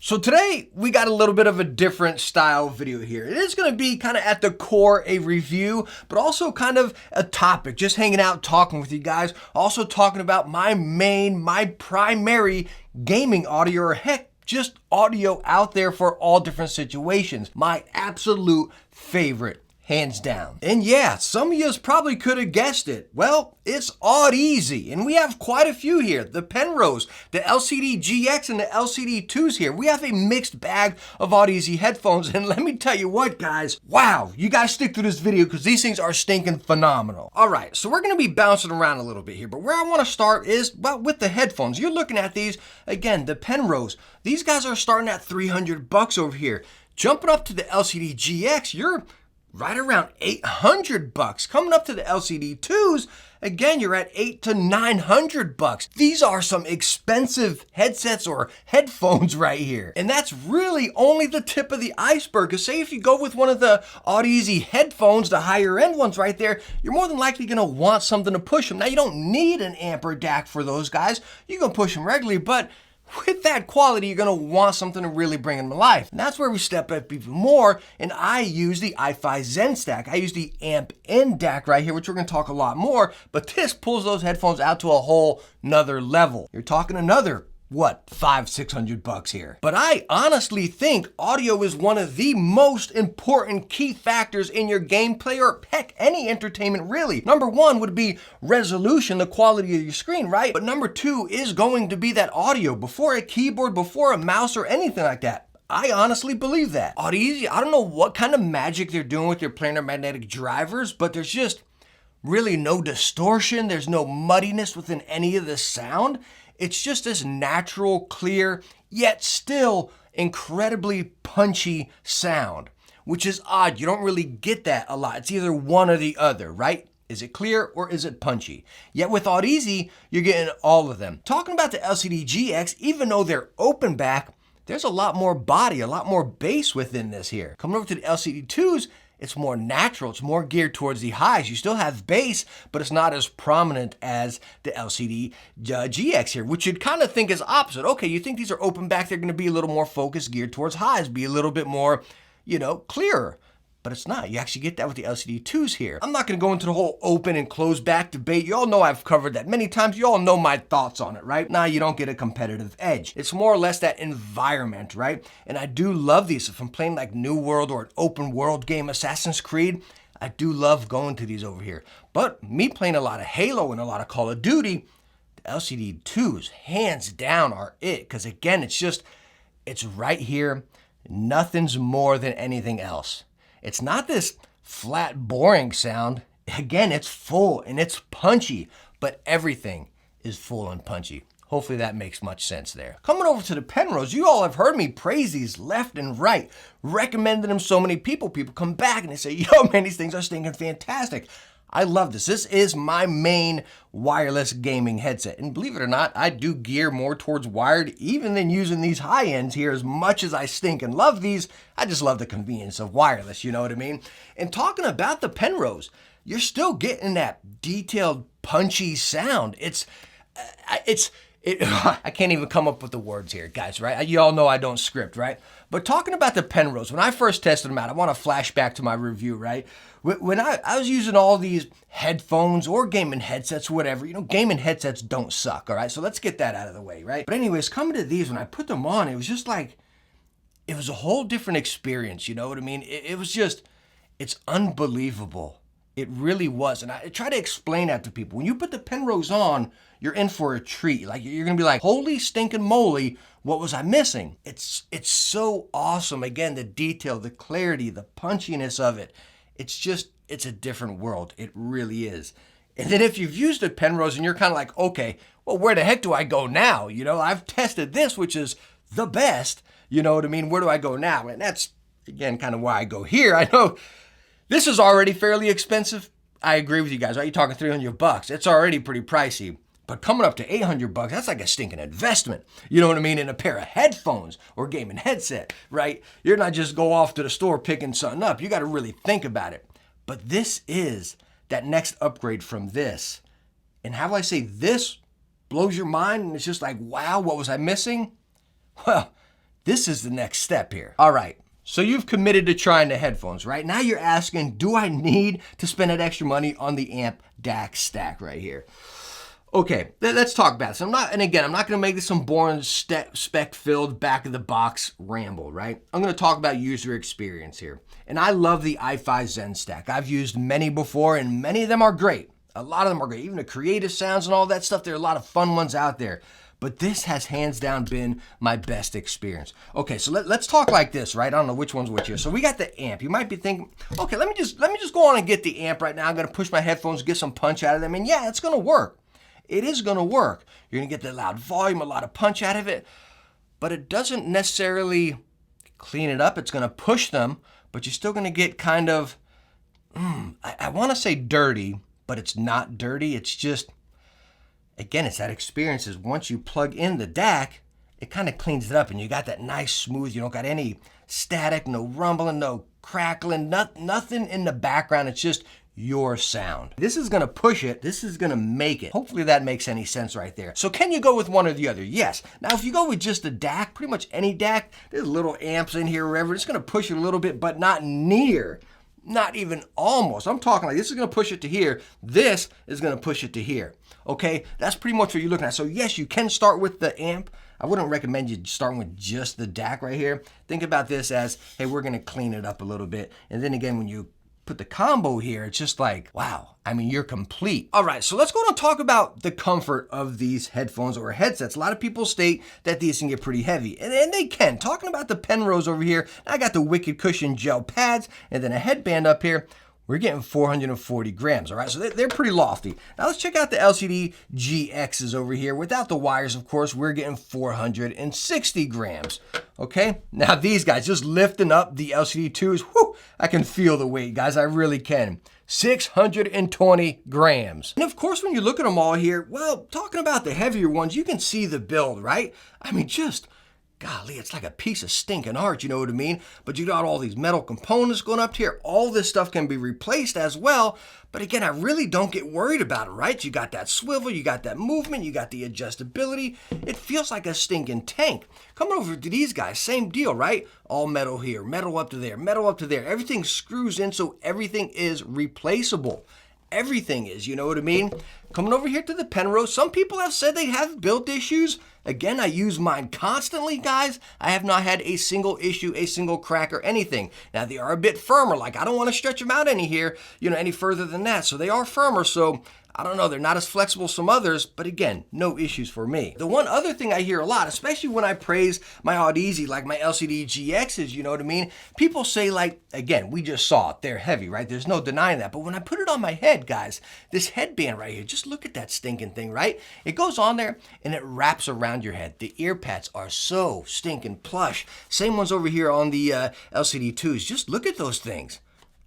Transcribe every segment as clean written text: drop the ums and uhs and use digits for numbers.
So today we got a little bit of a different style video here. It is going to be kind of at the core a review, but also kind of a topic, just hanging out, talking with you guys. Also talking about my primary gaming audio, or heck, just audio out there for all different situations. My absolute favorite, hands down. And yeah, some of you probably could have guessed it. Well, it's Audeze, and we have quite a few here. The Penrose, the LCD GX, and the LCD2s here. We have a mixed bag of Audeze headphones, and let me tell you what, guys. Wow, you guys stick through this video because these things are stinking phenomenal. All right, so we're gonna be bouncing around a little bit here, but where I wanna start is, well, with the headphones. You're looking at these, again, the Penrose. These guys are starting at $300 over here. Jumping up to the LCD GX, you're right around $800. Coming up to the LCD2s, again, you're at $800 to $900. These are some expensive headsets or headphones right here. And that's really only the tip of the iceberg. Because say if you go with one of the Audeze headphones, the higher end ones right there, you're more than likely gonna want something to push them. Now, you don't need an amp or DAC for those guys. You can push them regularly, but with that quality, you're gonna want something to really bring them to life. And that's where we step up even more, and I use the iFi Zen Stack. I use the Amp and DAC right here, which we're gonna talk a lot more, but this pulls those headphones out to a whole nother level. You're talking another, what, $500-600 here. But I honestly think audio is one of the most important key factors in your gameplay, or heck, any entertainment really. Number one would be resolution, the quality of your screen, right? But number two is going to be that audio before a keyboard, before a mouse, or anything like that. I honestly believe that. Audeze, I don't know what kind of magic they're doing with their planar magnetic drivers, but there's just really no distortion. There's no muddiness within any of the sound. It's just this natural, clear, yet still incredibly punchy sound, which is odd. You don't really get that a lot. It's either one or the other, right? Is it clear or is it punchy? Yet with Audeze, you're getting all of them. Talking about the LCD GX, even though they're open back, there's a lot more body, a lot more bass within this here. Coming over to the LCD2s, it's more natural, it's more geared towards the highs. You still have bass, but it's not as prominent as the LCD GX here, which you'd kind of think is opposite. Okay, you think these are open back, they're gonna be a little more focused, geared towards highs, be a little bit more, clearer. But it's not. You actually get that with the LCD2s here. I'm not gonna go into the whole open and closed back debate. You all know I've covered that many times. You all know my thoughts on it, right? Now you don't get a competitive edge. It's more or less that environment, right? And I do love these. If I'm playing like New World or an open world game, Assassin's Creed, I do love going to these over here. But me playing a lot of Halo and a lot of Call of Duty, the LCD2s, hands down, are it. Because again, it's right here. Nothing's more than anything else. It's not this flat, boring sound. Again, it's full and it's punchy, but everything is full and punchy. Hopefully that makes much sense there. Coming over to the Penrose, you all have heard me praise these left and right, recommending them so many people. People come back and they say, yo, man, these things are stinking fantastic. I love this. This is my main wireless gaming headset. And believe it or not, I do gear more towards wired, even than using these high ends here. As much as I stink and love these, I just love the convenience of wireless, you know what I mean? And talking about the Penrose, you're still getting that detailed, punchy sound. I can't even come up with the words here, guys, right? You all know I don't script, right? But talking about the Penrose, when I first tested them out, I want to flash back to my review, right? When I was using all these headphones or gaming headsets, whatever, gaming headsets don't suck, all right? So let's get that out of the way, right? But anyways, coming to these, when I put them on, it was just like, it was a whole different experience, you know what I mean? It was just, it's unbelievable. It really was. And I try to explain that to people. When you put the Penrose on, you're in for a treat. Like, you're gonna be like, holy stinking moly, what was I missing? It's so awesome. Again, the detail, the clarity, the punchiness of it. It's a different world. It really is. And then if you've used a Penrose and you're kind of like, okay, well, where the heck do I go now? I've tested this, which is the best. You know what I mean? Where do I go now? And that's, again, kind of why I go here. I know this is already fairly expensive. I agree with you guys, right? You're talking $300. It's already pretty pricey. But coming up to $800, that's like a stinking investment. You know what I mean? In a pair of headphones or gaming headset, right? You're not just go off to the store picking something up. You got to really think about it. But this is that next upgrade from this. And how do I say this blows your mind? And it's just like, wow, what was I missing? Well, this is the next step here. All right. So you've committed to trying the headphones, right? Now you're asking, do I need to spend that extra money on the amp DAC stack right here? Okay, let's talk about this. I'm not going to make this some boring spec-filled back-of-the-box ramble, right? I'm going to talk about user experience here. And I love the i5 Zen stack. I've used many before, and many of them are great. A lot of them are great. Even the creative sounds and all that stuff, there are a lot of fun ones out there. But this has hands down been my best experience. Okay, so let's talk like this, right? I don't know which one's which here. So we got the amp. You might be thinking, okay, let me just go on and get the amp right now. I'm gonna push my headphones, get some punch out of them, and yeah, it's gonna work. It is gonna work. You're gonna get that loud volume, a lot of punch out of it, but it doesn't necessarily clean it up. It's gonna push them, but you're still gonna get kind of, I wanna say dirty, but it's not dirty. It's just, again, it's that experience is once you plug in the DAC, it kind of cleans it up and you got that nice smooth, you don't got any static, no rumbling, no crackling, nothing in the background. It's just your sound. This is gonna push it, this is gonna make it. Hopefully that makes any sense right there. So can you go with one or the other? Yes. Now if you go with just the DAC, pretty much any DAC, there's little amps in here, wherever, it's gonna push it a little bit, but not near. Not even almost. I'm talking like this is going to push it to here. This is going to push it to here. Okay, that's pretty much what you're looking at. So yes, you can start with the amp. I wouldn't recommend you starting with just the DAC right here. Think about this as, hey, we're going to clean it up a little bit. And then again, when you put the combo here, it's just like, wow, I mean, you're complete. All right, so let's go on and talk about the comfort of these headphones or headsets. A lot of people state that these can get pretty heavy, and they can. Talking about the Penrose over here, I got the Wicked Cushion gel pads, and then a headband up here. We're getting 440 grams, all right? So they're pretty lofty. Now let's check out the LCD GXs over here. Without the wires, of course, we're getting 460 grams, okay? Now these guys, just lifting up the LCD 2s, whew, I can feel the weight, guys, I really can. 620 grams. And of course, when you look at them all here, well, talking about the heavier ones, you can see the build, right? I mean, just, golly, it's like a piece of stinking art, you know what I mean? But you got all these metal components going up to here. All this stuff can be replaced as well. But again, I really don't get worried about it, right? You got that swivel, you got that movement, you got the adjustability. It feels like a stinking tank. Coming over to these guys, same deal, right? All metal here, metal up to there, metal up to there. Everything screws in, so everything is replaceable. Everything is, you know what I mean? Coming over here to the Penrose, some people have said they have build issues. Again, I use mine constantly, guys. I have not had a single issue, a single crack or anything. Now, they are a bit firmer. Like, I don't want to stretch them out any further than that. So they are firmer. So I don't know, they're not as flexible as some others, but again, no issues for me. The one other thing I hear a lot, especially when I praise my Audeze, like my LCD GXs, you know what I mean? People say, like, again, we just saw it, they're heavy, right? There's no denying that. But when I put it on my head, guys, this headband right here, just look at that stinking thing, right? It goes on there and it wraps around your head. The ear pads are so stinking plush. Same ones over here on the LCD 2s. Just look at those things.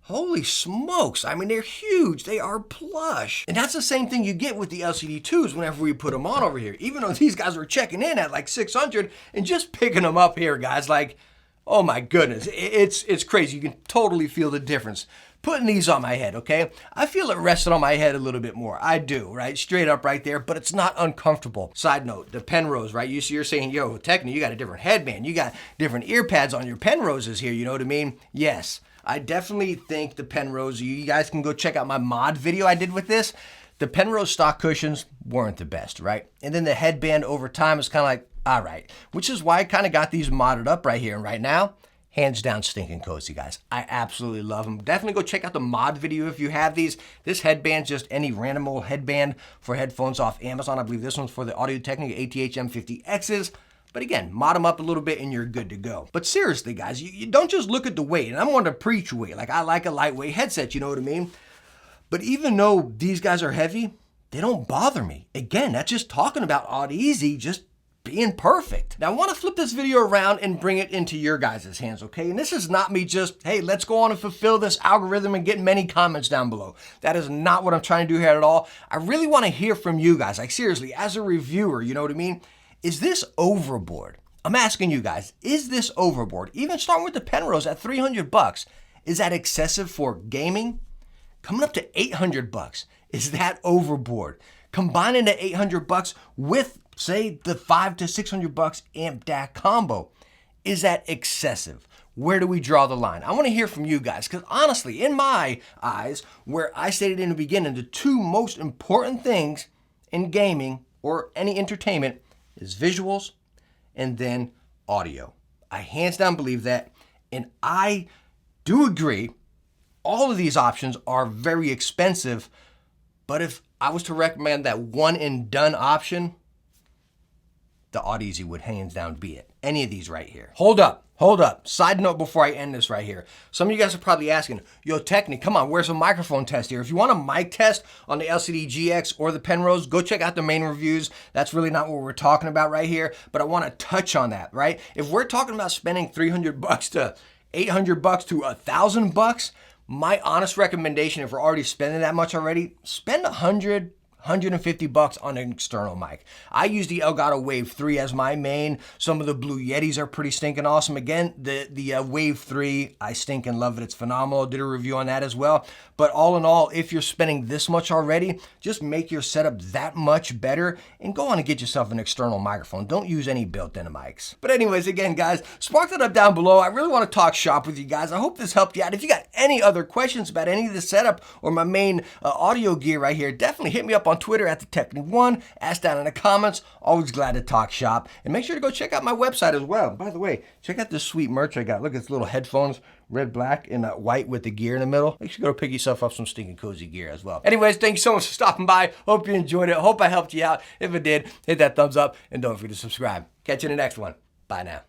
Holy smokes, I mean, they're huge, they are plush. And that's the same thing you get with the LCD 2s whenever we put them on over here. Even though these guys were checking in at like 600 and just picking them up here, guys, like, oh my goodness, it's crazy. You can totally feel the difference. Putting these on my head, okay? I feel it resting on my head a little bit more. I do, right? Straight up right there, but it's not uncomfortable. Side note, the Penrose, right? You're saying, yo, Techne, you got a different headband. You got different ear pads on your Penroses here, you know what I mean? Yes. I definitely think the Penrose, you guys can go check out my mod video I did with this. The Penrose stock cushions weren't the best, right? And then the headband over time is kind of like, all right. Which is why I kind of got these modded up right here. And right now, hands down stinking cozy, guys. I absolutely love them. Definitely go check out the mod video if you have these. This headband's just any random old headband for headphones off Amazon. I believe this one's for the Audio-Technica ATH M50Xs. But again, mod them up a little bit and you're good to go. But seriously, guys, you don't just look at the weight. And I'm one to preach weight. Like, I like a lightweight headset, you know what I mean? But even though these guys are heavy, they don't bother me. Again, that's just talking about Audeze just being perfect. Now, I want to flip this video around and bring it into your guys' hands, okay? And this is not me just, hey, let's go on and fulfill this algorithm and get many comments down below. That is not what I'm trying to do here at all. I really want to hear from you guys. Like, seriously, as a reviewer, you know what I mean? Is this overboard? I'm asking you guys, is this overboard? Even starting with the Penrose at 300 bucks, is that excessive for gaming? Coming up to 800 bucks, is that overboard? Combining the 800 bucks with, say, the 500 to 600 bucks amp DAC combo, Is that excessive? Where do we draw the line? I want to hear from you guys, because honestly, in my eyes, where I stated in the beginning, the two most important things in gaming or any entertainment is visuals and then audio. I hands down believe that, and I do agree all of these options are very expensive, but if I was to recommend that one and done option, the Audeze would hands down be it. Any of these right here. Hold up. Side note before I end this right here. Some of you guys are probably asking, yo, Techne, come on, where's a microphone test here? If you want a mic test on the LCD GX or the Penrose, go check out the main reviews. That's really not what we're talking about right here, but I want to touch on that, right? If we're talking about spending $300 to $800 to $1,000, my honest recommendation, if we're already spending that much already, spend $150 on an external mic. I use the Elgato Wave 3 as my main. Some of the Blue Yetis are pretty stinking awesome. Again, the Wave 3, I stinking love it. It's phenomenal. Did a review on that as well. But all in all, if you're spending this much already, just make your setup that much better and go on and get yourself an external microphone. Don't use any built-in mics. But anyways, again, guys, spark that up down below. I really want to talk shop with you guys. I hope this helped you out. If you got any other questions about any of the setup or my main audio gear right here, definitely hit me up on Twitter at the Techne1. Ask down in the comments. Always glad to talk shop. And make sure to go check out my website as well. By the way, check out this sweet merch I got. Look at this little headphones, red, black, and white with the gear in the middle. Make sure you go pick yourself up some stinking cozy gear as well. Anyways, thank you so much for stopping by. Hope you enjoyed it. Hope I helped you out. If it did, hit that thumbs up and don't forget to subscribe. Catch you in the next one. Bye now.